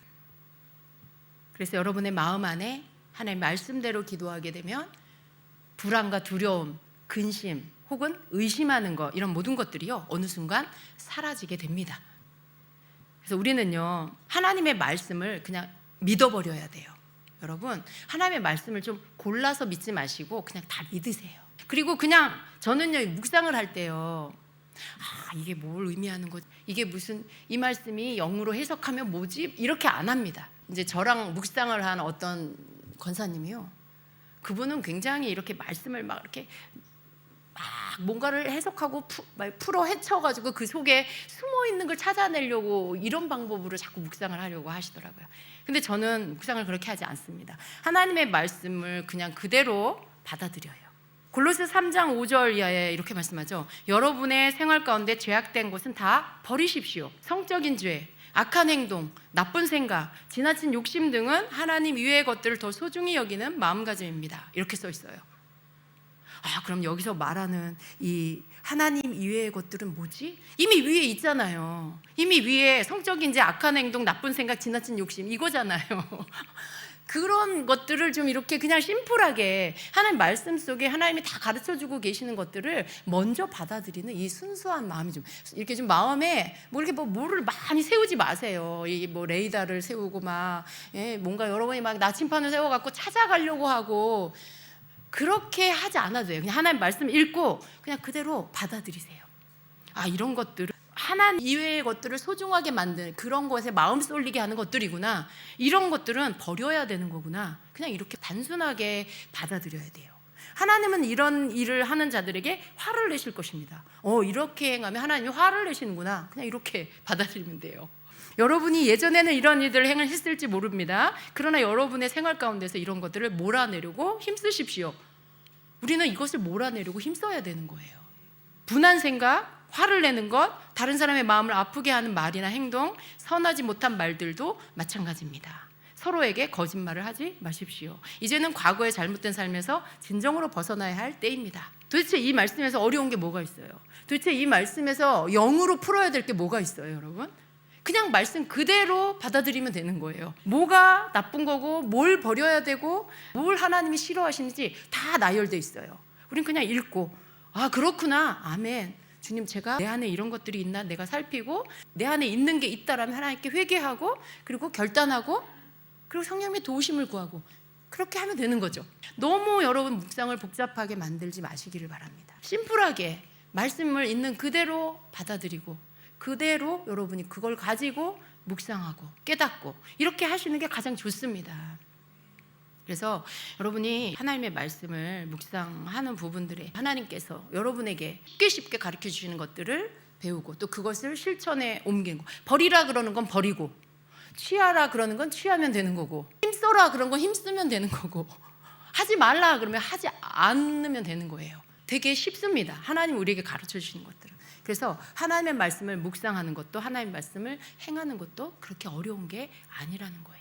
Speaker 1: 그래서 여러분의 마음 안에 하나님 말씀대로 기도하게 되면 불안과 두려움, 근심 혹은 의심하는 것, 이런 모든 것들이요, 어느 순간 사라지게 됩니다. 그래서 우리는요, 하나님의 말씀을 그냥 믿어버려야 돼요. 여러분, 하나님의 말씀을 좀 골라서 믿지 마시고 그냥 다 믿으세요. 그리고 그냥 저는요, 묵상을 할 때요, 이게 뭘 의미하는 거지? 이게 무슨, 이 말씀이 영으로 해석하면 뭐지? 이렇게 안 합니다. 이제 저랑 묵상을 한 어떤 권사님이요, 그분은 굉장히 이렇게 말씀을 막 이렇게 막 뭔가를 해석하고 풀어 헤쳐가지고 그 속에 숨어있는 걸 찾아내려고 이런 방법으로 자꾸 묵상을 하려고 하시더라고요. 근데 저는 묵상을 그렇게 하지 않습니다. 하나님의 말씀을 그냥 그대로 받아들여요. 골로새 3장 5절 이하에 이렇게 말씀하죠. 여러분의 생활 가운데 죄악된 것은 다 버리십시오. 성적인 죄, 악한 행동, 나쁜 생각, 지나친 욕심 등은 하나님 이외의 것들을 더 소중히 여기는 마음가짐입니다. 이렇게 써 있어요. 그럼 여기서 말하는 이 하나님 이외의 것들은 뭐지? 이미 위에 있잖아요. 이미 위에 성적인 죄, 악한 행동, 나쁜 생각, 지나친 욕심, 이거잖아요. 그런 것들을 좀 이렇게 그냥 심플하게 하나님 말씀 속에 하나님이 다 가르쳐주고 계시는 것들을 먼저 받아들이는 이 순수한 마음이 좀 이렇게 좀 마음에 뭐 이렇게 뭐를 많이 세우지 마세요. 이 뭐 레이더를 세우고 막 뭔가 여러분이 막 나침판을 세워갖고 찾아가려고 하고 그렇게 하지 않아도 돼요. 그냥 하나님 말씀 읽고 그냥 그대로 받아들이세요. 이런 것들을 하나님 이외의 것들을 소중하게 만드는 그런 것에 마음 쏠리게 하는 것들이구나, 이런 것들은 버려야 되는 거구나, 그냥 이렇게 단순하게 받아들여야 돼요. 하나님은 이런 일을 하는 자들에게 화를 내실 것입니다. 이렇게 행하면 하나님이 화를 내시는구나, 그냥 이렇게 받아들이면 돼요. 여러분이 예전에는 이런 일들을 행했을지 모릅니다. 그러나 여러분의 생활 가운데서 이런 것들을 몰아내려고 힘쓰십시오. 우리는 이것을 몰아내려고 힘써야 되는 거예요. 분한 생각, 화를 내는 것, 다른 사람의 마음을 아프게 하는 말이나 행동, 선하지 못한 말들도 마찬가지입니다. 서로에게 거짓말을 하지 마십시오. 이제는 과거의 잘못된 삶에서 진정으로 벗어나야 할 때입니다. 도대체 이 말씀에서 어려운 게 뭐가 있어요? 도대체 이 말씀에서 영으로 풀어야 될 게 뭐가 있어요, 여러분? 그냥 말씀 그대로 받아들이면 되는 거예요. 뭐가 나쁜 거고 뭘 버려야 되고 뭘 하나님이 싫어하시는지 다 나열돼 있어요. 우린 그냥 읽고 그렇구나, 아멘, 주님 제가 내 안에 이런 것들이 있나 내가 살피고 내 안에 있는 게 있다라면 하나님께 회개하고 그리고 결단하고 그리고 성령님의 도우심을 구하고 그렇게 하면 되는 거죠. 너무 여러분 묵상을 복잡하게 만들지 마시기를 바랍니다. 심플하게 말씀을 있는 그대로 받아들이고 그대로 여러분이 그걸 가지고 묵상하고 깨닫고 이렇게 하시는 게 가장 좋습니다. 그래서 여러분이 하나님의 말씀을 묵상하는 부분들에 하나님께서 여러분에게 쉽게 가르쳐 주시는 것들을 배우고 또 그것을 실천에 옮기는 거. 버리라 그러는 건 버리고, 취하라 그러는 건 취하면 되는 거고, 힘써라 그런 건 힘쓰면 되는 거고, 하지 말라 그러면 하지 않으면 되는 거예요. 되게 쉽습니다. 하나님 우리에게 가르쳐 주시는 것들은. 그래서 하나님의 말씀을 묵상하는 것도 하나님의 말씀을 행하는 것도 그렇게 어려운 게 아니라는 거예요.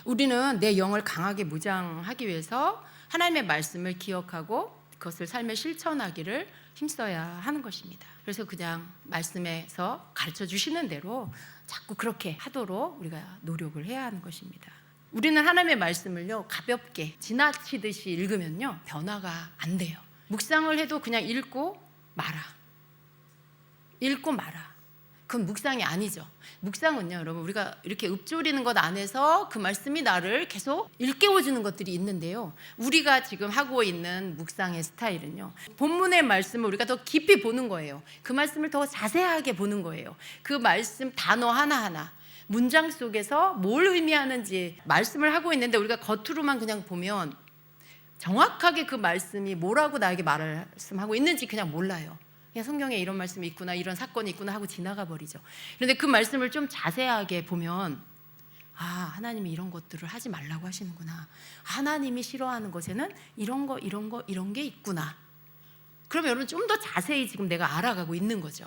Speaker 1: 우리는 내 영을 강하게 무장하기 위해서 하나님의 말씀을 기억하고 그것을 삶에 실천하기를 힘써야 하는 것입니다. 그래서 그냥 말씀에서 가르쳐 주시는 대로 자꾸 그렇게 하도록 우리가 노력을 해야 하는 것입니다. 우리는 하나님의 말씀을요, 가볍게 지나치듯이 읽으면요, 변화가 안 돼요. 묵상을 해도 그냥 읽고 말아. 그건 묵상이 아니죠. 묵상은요, 여러분, 우리가 이렇게 읊조리는 것 안에서 그 말씀이 나를 계속 일깨워주는 것들이 있는데요, 우리가 지금 하고 있는 묵상의 스타일은요, 본문의 말씀을 우리가 더 깊이 보는 거예요. 그 말씀을 더 자세하게 보는 거예요. 그 말씀 단어 하나하나, 문장 속에서 뭘 의미하는지 말씀을 하고 있는데, 우리가 겉으로만 그냥 보면 정확하게 그 말씀이 뭐라고 나에게 말씀하고 있는지 그냥 몰라요. 그냥 성경에 이런 말씀이 있구나, 이런 사건이 있구나 하고 지나가 버리죠. 그런데 그 말씀을 좀 자세하게 보면, 아, 하나님이 이런 것들을 하지 말라고 하시는구나. 하나님이 싫어하는 것에는 이런 게 있구나. 그러면 여러분 좀 더 자세히 지금 내가 알아가고 있는 거죠.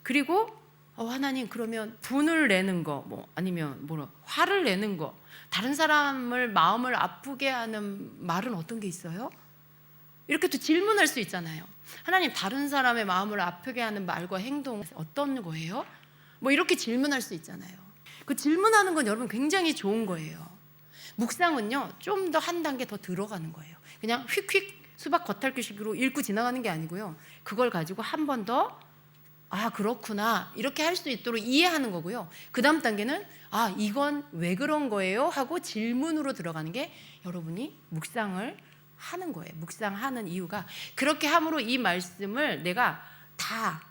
Speaker 1: 그리고 하나님, 그러면 분을 내는 거, 아니면 화를 내는 거, 다른 사람을 마음을 아프게 하는 말은 어떤 게 있어요? 이렇게 또 질문할 수 있잖아요. 하나님, 다른 사람의 마음을 아프게 하는 말과 행동 어떤 거예요? 이렇게 질문할 수 있잖아요. 그 질문하는 건 여러분 굉장히 좋은 거예요. 묵상은요, 좀 더 한 단계 더 들어가는 거예요. 그냥 휙휙 수박 겉핥기식으로 읽고 지나가는 게 아니고요, 그걸 가지고 한 번 더, 아, 그렇구나, 이렇게 할 수 있도록 이해하는 거고요. 그 다음 단계는, 아, 이건 왜 그런 거예요? 하고 질문으로 들어가는 게 여러분이 묵상을 하는 거예요. 묵상하는 이유가, 그렇게 함으로 이 말씀을 내가 다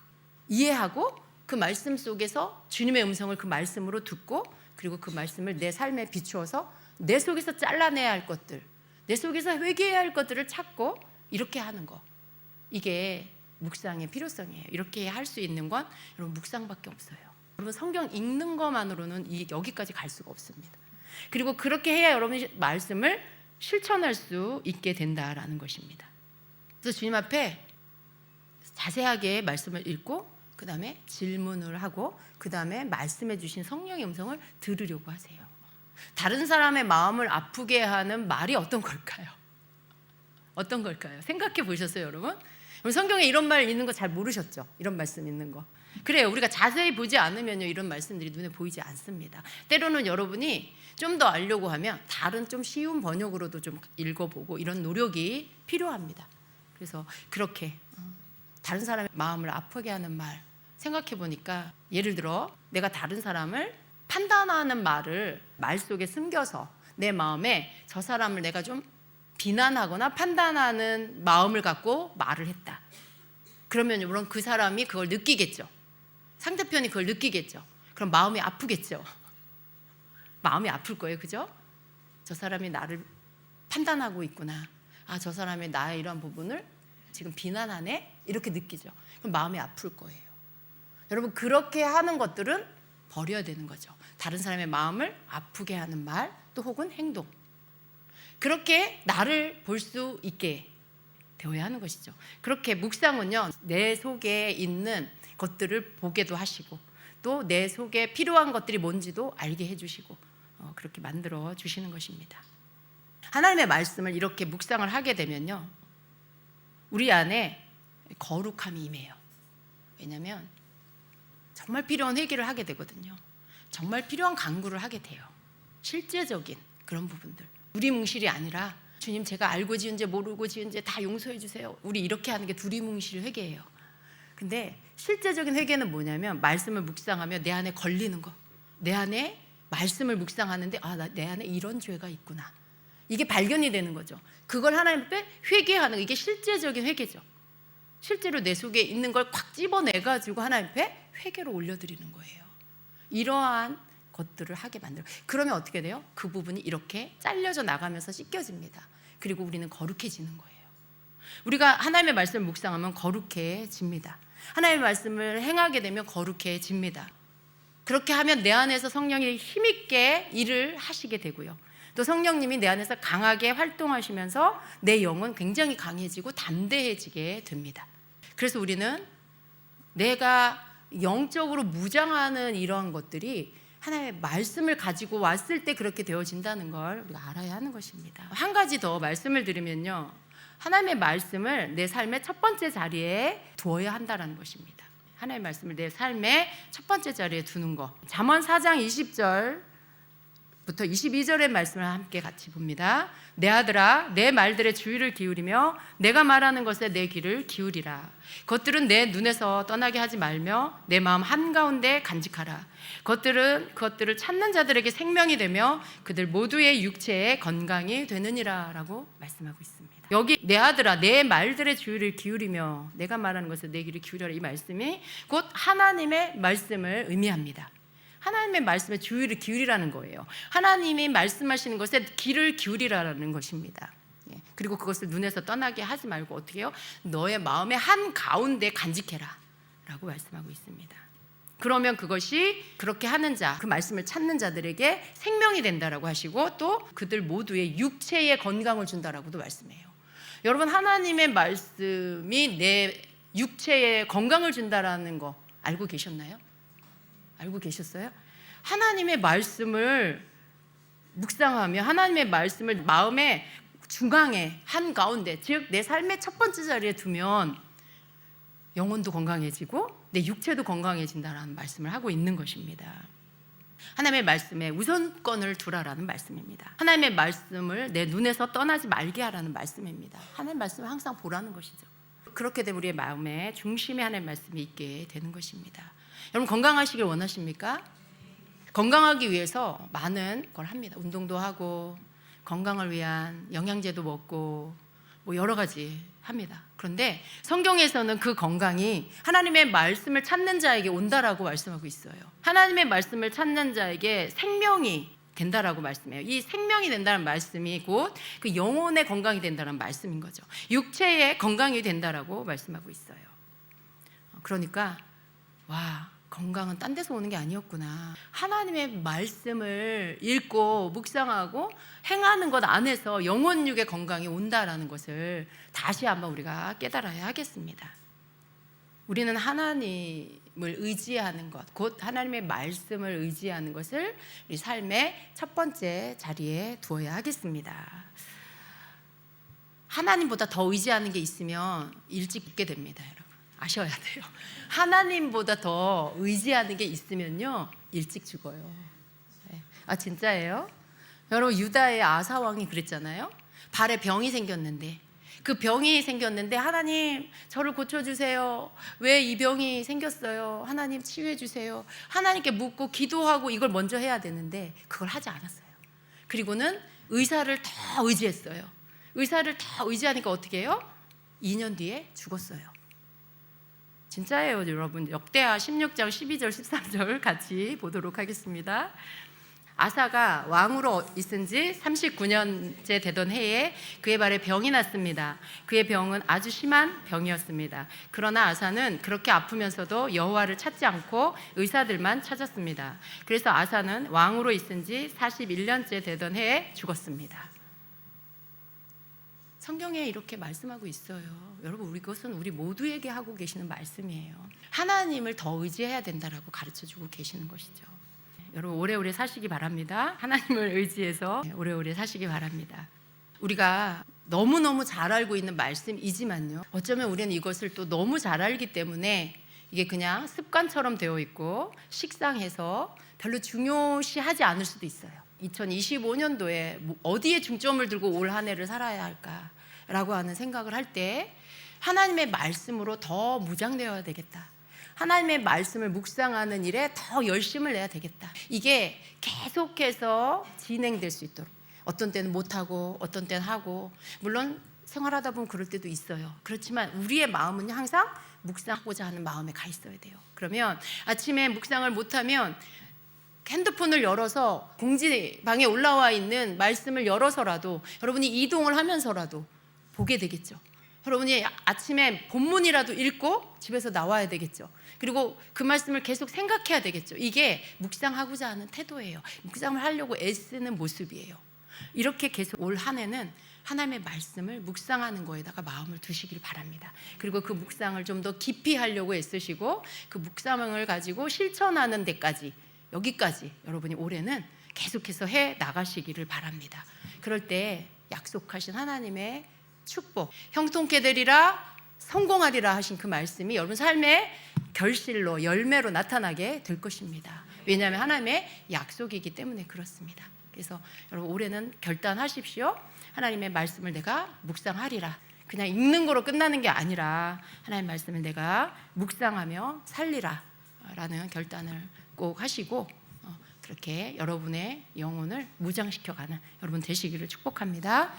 Speaker 1: 이해하고 그 말씀 속에서 주님의 음성을 그 말씀으로 듣고, 그리고 그 말씀을 내 삶에 비추어서 내 속에서 잘라내야 할 것들, 내 속에서 회개해야 할 것들을 찾고 이렇게 하는 거, 이게 묵상의 필요성이에요. 이렇게 할 수 있는 건 여러분 묵상밖에 없어요. 여러분 성경 읽는 것만으로는 여기까지 갈 수가 없습니다. 그리고 그렇게 해야 여러분이 말씀을 실천할 수 있게 된다라는 것입니다. 그래서 주님 앞에 자세하게 말씀을 읽고, 그 다음에 질문을 하고, 그 다음에 말씀해 주신 성령의 음성을 들으려고 하세요. 다른 사람의 마음을 아프게 하는 말이 어떤 걸까요? 어떤 걸까요? 생각해 보셨어요, 여러분? 성경에 이런 말 있는 거 잘 모르셨죠? 이런 말씀 있는 거. 그래요. 우리가 자세히 보지 않으면요, 이런 말씀들이 눈에 보이지 않습니다. 때로는 여러분이 좀 더 알려고 하면 다른 좀 쉬운 번역으로도 좀 읽어보고 이런 노력이 필요합니다. 그래서 그렇게 다른 사람의 마음을 아프게 하는 말 생각해 보니까, 예를 들어 내가 다른 사람을 판단하는 말을 말 속에 숨겨서 내 마음에 저 사람을 내가 좀 비난하거나 판단하는 마음을 갖고 말을 했다. 그러면 물론 그 사람이 그걸 느끼겠죠. 상대편이 그걸 느끼겠죠. 그럼 마음이 아프겠죠. 마음이 아플 거예요, 그죠? 저 사람이 나를 판단하고 있구나. 아, 저 사람이 나의 이런 부분을 지금 비난하네? 이렇게 느끼죠. 그럼 마음이 아플 거예요. 여러분, 그렇게 하는 것들은 버려야 되는 거죠. 다른 사람의 마음을 아프게 하는 말, 또 혹은 행동. 그렇게 나를 볼 수 있게 되어야 하는 것이죠. 그렇게 묵상은요, 내 속에 있는 것들을 보게도 하시고, 또 내 속에 필요한 것들이 뭔지도 알게 해주시고, 그렇게 만들어 주시는 것입니다. 하나님의 말씀을 이렇게 묵상을 하게 되면요, 우리 안에 거룩함이 임해요. 왜냐하면 정말 필요한 회개를 하게 되거든요. 정말 필요한 간구를 하게 돼요. 실제적인 그런 부분들, 두리뭉실이 아니라, 주님, 제가 알고 지은 죄 모르고 지은 죄 다 용서해 주세요. 우리 이렇게 하는 게 두리뭉실 회개예요. 근데 실제적인 회개는 뭐냐면, 말씀을 묵상하며 내 안에 걸리는 거, 내 안에 말씀을 묵상하는데, 아, 내 안에 이런 죄가 있구나, 이게 발견이 되는 거죠. 그걸 하나님 앞에 회개하는 거, 이게 실제적인 회개죠. 실제로 내 속에 있는 걸 콱 집어내가지고 하나님 앞에 회개로 올려드리는 거예요. 이러한 것들을 하게 만들어요. 그러면 어떻게 돼요? 그 부분이 이렇게 잘려져 나가면서 씻겨집니다. 그리고 우리는 거룩해지는 거예요. 우리가 하나님의 말씀을 묵상하면 거룩해집니다. 하나님의 말씀을 행하게 되면 거룩해집니다. 그렇게 하면 내 안에서 성령이 힘있게 일을 하시게 되고요, 또 성령님이 내 안에서 강하게 활동하시면서 내 영은 굉장히 강해지고 담대해지게 됩니다. 그래서 우리는 내가 영적으로 무장하는 이러한 것들이 하나님의 말씀을 가지고 왔을 때 그렇게 되어진다는 걸 우리가 알아야 하는 것입니다. 한 가지 더 말씀을 드리면요, 하나님의 말씀을 내 삶의 첫 번째 자리에 두어야 한다는 것입니다. 하나님의 말씀을 내 삶의 첫 번째 자리에 두는 거. 잠언 4장 20절부터 22절의 말씀을 함께 같이 봅니다. 내 아들아, 내 말들의 주의를 기울이며 내가 말하는 것에 내 귀를 기울이라. 그것들은 내 눈에서 떠나게 하지 말며 내 마음 한가운데 간직하라. 그것들을 찾는 자들에게 생명이 되며 그들 모두의 육체에 건강이 되느니라 라고 말씀하고 있습니다. 여기 내 아들아, 내 말들의 주의를 기울이며 내가 말하는 것에 내 귀를 기울여라, 이 말씀이 곧 하나님의 말씀을 의미합니다. 하나님의 말씀에 주의를 기울이라는 거예요. 하나님이 말씀하시는 것에 귀를 기울이라는 것입니다. 그리고 그것을 눈에서 떠나게 하지 말고 어떻게 해요? 너의 마음의 한가운데 간직해라 라고 말씀하고 있습니다. 그러면 그것이 그렇게 하는 자, 그 말씀을 찾는 자들에게 생명이 된다라고 하시고 또 그들 모두의 육체에 건강을 준다라고도 말씀해요. 여러분, 하나님의 말씀이 내 육체에 건강을 준다라는 거 알고 계셨나요? 알고 계셨어요? 하나님의 말씀을 묵상하며 하나님의 말씀을 마음의 중앙에 한가운데, 즉 내 삶의 첫 번째 자리에 두면 영혼도 건강해지고 내 육체도 건강해진다라는 말씀을 하고 있는 것입니다. 하나님의 말씀에 우선권을 두라라는 말씀입니다. 하나님의 말씀을 내 눈에서 떠나지 말게 하라는 말씀입니다. 하나님의 말씀을 항상 보라는 것이죠. 그렇게 되면 우리의 마음의 중심에 하나님의 말씀이 있게 되는 것입니다. 여러분, 건강하시길 원하십니까? 건강하기 위해서 많은 걸 합니다. 운동도 하고 건강을 위한 영양제도 먹고 뭐 여러 가지 합니다. 그런데 성경에서는 그 건강이 하나님의 말씀을 찾는 자에게 온다라고 말씀하고 있어요. 하나님의 말씀을 찾는 자에게 생명이 된다라고 말씀해요. 이 생명이 된다는 말씀이 곧 그 영혼의 건강이 된다는 말씀인 거죠. 육체의 건강이 된다라고 말씀하고 있어요. 그러니까 건강은 딴 데서 오는 게 아니었구나. 하나님의 말씀을 읽고 묵상하고 행하는 것 안에서 영혼육의 건강이 온다라는 것을 다시 한번 우리가 깨달아야 하겠습니다. 우리는 하나님을 의지하는 것, 곧 하나님의 말씀을 의지하는 것을 우리 삶의 첫 번째 자리에 두어야 하겠습니다. 하나님보다 더 의지하는 게 있으면 일찍 죽게 됩니다, 여러분. 아셔야 돼요. 하나님보다 더 의지하는 게 있으면요, 일찍 죽어요. 진짜예요? 여러분, 유다의 아사 왕이 그랬잖아요. 발에 병이 생겼는데, 그 병이 생겼는데 하나님 저를 고쳐주세요. 왜 이 병이 생겼어요? 하나님 치유해 주세요. 하나님께 묻고 기도하고 이걸 먼저 해야 되는데 그걸 하지 않았어요. 그리고는 의사를 더 의지했어요. 의사를 더 의지하니까 어떻게 해요? 2년 뒤에 죽었어요. 진짜예요, 여러분. 역대하 16장 12절 13절 같이 보도록 하겠습니다. 아사가 왕으로 있은 지 39년째 되던 해에 그의 발에 병이 났습니다. 그의 병은 아주 심한 병이었습니다. 그러나 아사는 그렇게 아프면서도 여호와를 찾지 않고 의사들만 찾았습니다. 그래서 아사는 왕으로 있은 지 41년째 되던 해에 죽었습니다. 성경에 이렇게 말씀하고 있어요. 여러분, 이것은 우리 모두에게 하고 계시는 말씀이에요. 하나님을 더 의지해야 된다라고 가르쳐주고 계시는 것이죠. 여러분, 오래오래 사시기 바랍니다. 하나님을 의지해서 오래오래 사시기 바랍니다. 우리가 너무너무 잘 알고 있는 말씀이지만요, 어쩌면 우리는 이것을 또 너무 잘 알기 때문에 이게 그냥 습관처럼 되어 있고 식상해서 별로 중요시하지 않을 수도 있어요. 2025년도에 어디에 중점을 두고 올 한 해를 살아야 할까라고 하는 생각을 할 때 하나님의 말씀으로 더 무장되어야 되겠다. 하나님의 말씀을 묵상하는 일에 더 열심을 내야 되겠다. 이게 계속해서 진행될 수 있도록, 어떤 때는 못하고 어떤 때는 하고, 물론 생활하다 보면 그럴 때도 있어요. 그렇지만 우리의 마음은 항상 묵상하고자 하는 마음에 가 있어야 돼요. 그러면 아침에 묵상을 못하면 핸드폰을 열어서 공지방에 올라와 있는 말씀을 열어서라도 여러분이 이동을 하면서라도 보게 되겠죠. 여러분이 아침에 본문이라도 읽고 집에서 나와야 되겠죠. 그리고 그 말씀을 계속 생각해야 되겠죠. 이게 묵상하고자 하는 태도예요. 묵상을 하려고 애쓰는 모습이에요. 이렇게 계속 올 한 해는 하나님의 말씀을 묵상하는 거에다가 마음을 두시길 바랍니다. 그리고 그 묵상을 좀 더 깊이 하려고 애쓰시고 그 묵상을 가지고 실천하는 데까지, 여기까지 여러분이 올해는 계속해서 해 나가시기를 바랍니다. 그럴 때 약속하신 하나님의 축복, 형통케 되리라, 성공하리라 하신 그 말씀이 여러분 삶의 결실로 열매로 나타나게 될 것입니다. 왜냐하면 하나님의 약속이기 때문에 그렇습니다. 그래서 여러분 올해는 결단하십시오. 하나님의 말씀을 내가 묵상하리라. 그냥 읽는 거로 끝나는 게 아니라 하나님의 말씀을 내가 묵상하며 살리라 라는 결단을 꼭 하시고 그렇게 여러분의 영혼을 무장시켜가는 여러분 되시기를 축복합니다.